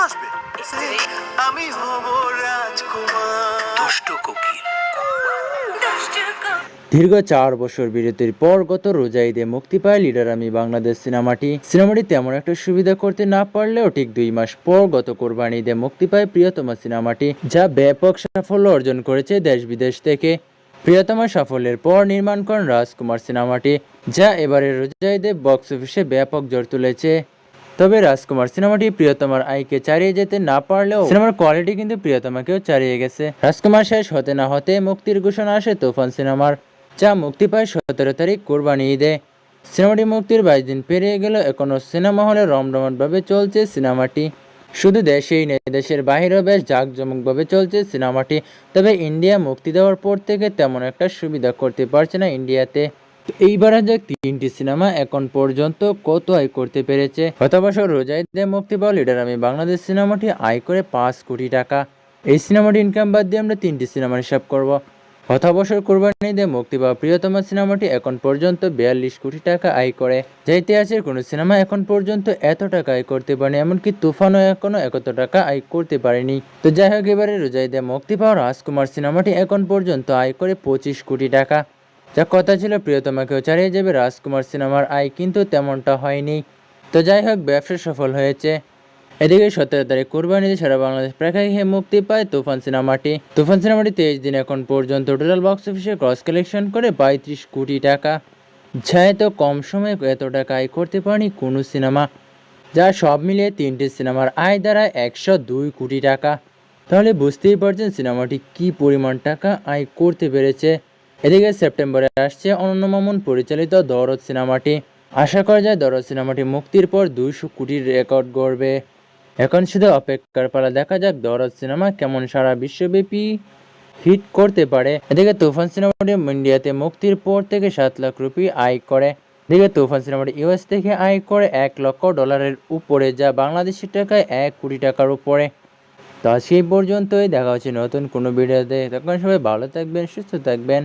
আসবে। আমি হব রাজকুমার, দুষ্ট কোকিল। দীর্ঘ 4 বছর বিরতির পর গত রোজা ঈদে মুক্তি পায় লিডার আমি বাংলাদেশ সিনেমাটি তেমন একটা সুবিধা করতে না পারলেও ঠিক 2 মাস পর গত কোরবানি ঈদে মুক্তি পায় প্রিয়তমা সিনেমাটি, যা ব্যাপক সাফল্য অর্জন করেছে দেশ বিদেশ থেকে। প্রিয়তমা সাফল্যের পর নির্মাণ করেন রাজকুমার সিনেমাটি, যা এবারের রোজা ঈদে বক্স অফিসে ব্যাপক জোর তুলেছে। তবে রাজকুমার সিনেমাটি প্রিয়তমার আয়কে ছাড়িয়ে যেতে না পারলেও সিনেমার কোয়ালিটি কিন্তু প্রিয়তমাকেও ছাড়িয়ে গেছে। রাজকুমার শেষ হতে না হতে মুক্তির ঘোষণা আসে তুফান সিনেমার, যা মুক্তি পায় 17 তারিখ কোরবানি ঈদে। সিনেমাটি মুক্তির 22 দিন পেরিয়ে গেল, এখনও সিনেমা হলে রমরমাটভাবে চলছে সিনেমাটি। শুধু দেশেই নেই, দেশের বাইরেও বেশ জাঁকজমকভাবে চলছে সিনেমাটি। তবে ইন্ডিয়া মুক্তি দেওয়ার পর থেকে তেমন একটা সুবিধা করতে পারছে না ইন্ডিয়াতে। এইবার যে 3টি সিনেমা এখন পর্যন্ত কত আয় করতে পেরেছে। গত বছর রোজা ঈদে মুক্তি পাওয়া লিডার আমি বাংলাদেশ সিনেমাটি আয় করে 5 কোটি টাকা। এই সিনেমাটি ইনকাম বাদ দিয়ে আমরা 3টি সিনেমার হিসাব করব। গত বছর কোরবানি ঈদে মুক্তি পাওয়া প্রিয়তমা সিনেমাটি এখন পর্যন্ত 42 কোটি টাকা আয় করে, যা ইতিহাসের কোনো সিনেমা এখন পর্যন্ত এত টাকা আয় করতে পারেনি, এমনকি তুফানও এখনো এত টাকা আয় করতে পারেনি। তো যাই হোক, এবারে রোজা ঈদে মুক্তি পাওয়া রাজকুমার সিনেমাটি এখন পর্যন্ত আয় করে 25 কোটি টাকা। যা কথা ছিল প্রিয়তমাকেও ছাড়িয়ে যাবে রাজকুমার সিনেমার আয়, কিন্তু তেমনটা হয়নি। তো যাই হোক, ব্যবসা সফল হয়েছে। এদিকে 17 তারিখ কোরবানিতে সারা বাংলাদেশ প্রেক্ষাগৃহে মুক্তি পায় তুফান সিনেমাটি। তুফান সিনেমাটি 23 দিন এখন পর্যন্ত টোটাল বক্স অফিসে ক্রস কালেকশন করে 35 কোটি টাকা, যা এত কম সময়ে এত টাকা আয় করতে পারেনি কোনো সিনেমা। যা সব মিলিয়ে 3টি সিনেমার আয় দাঁড়ায় 102 কোটি টাকা। তাহলে বুঝতেই পারছেন সিনেমাটি কি পরিমাণ টাকা আয় করতে পেরেছে। এদিকে সেপ্টেম্বরে আসছে অনন্য মামুন পরিচালিত দরদ সিনেমাটি। আশা করা যায় দরদ সিনেমাটি মুক্তির পর 200 কোটির রেকর্ড গড়বে। এখন শুধু অপেক্ষার পালা, দেখা যাক দরদ সিনেমা কেমন সারা বিশ্বব্যাপী হিট করতে পারে। এদিকে তুফান সিনেমাটি ইন্ডিয়াতে মুক্তির পর থেকে 7 লাখ রুপি আয় করে। এদিকে তুফান সিনেমাটি ইউএস থেকে আয় করে $1 লক্ষ উপরে, যা বাংলাদেশি টাকায় 1 কোটি টাকার উপরে। তো সেই পর্যন্তই, দেখা হচ্ছে নতুন কোনো ভিডিওতে। তখন সবাই ভালো থাকবেন, সুস্থ থাকবেন।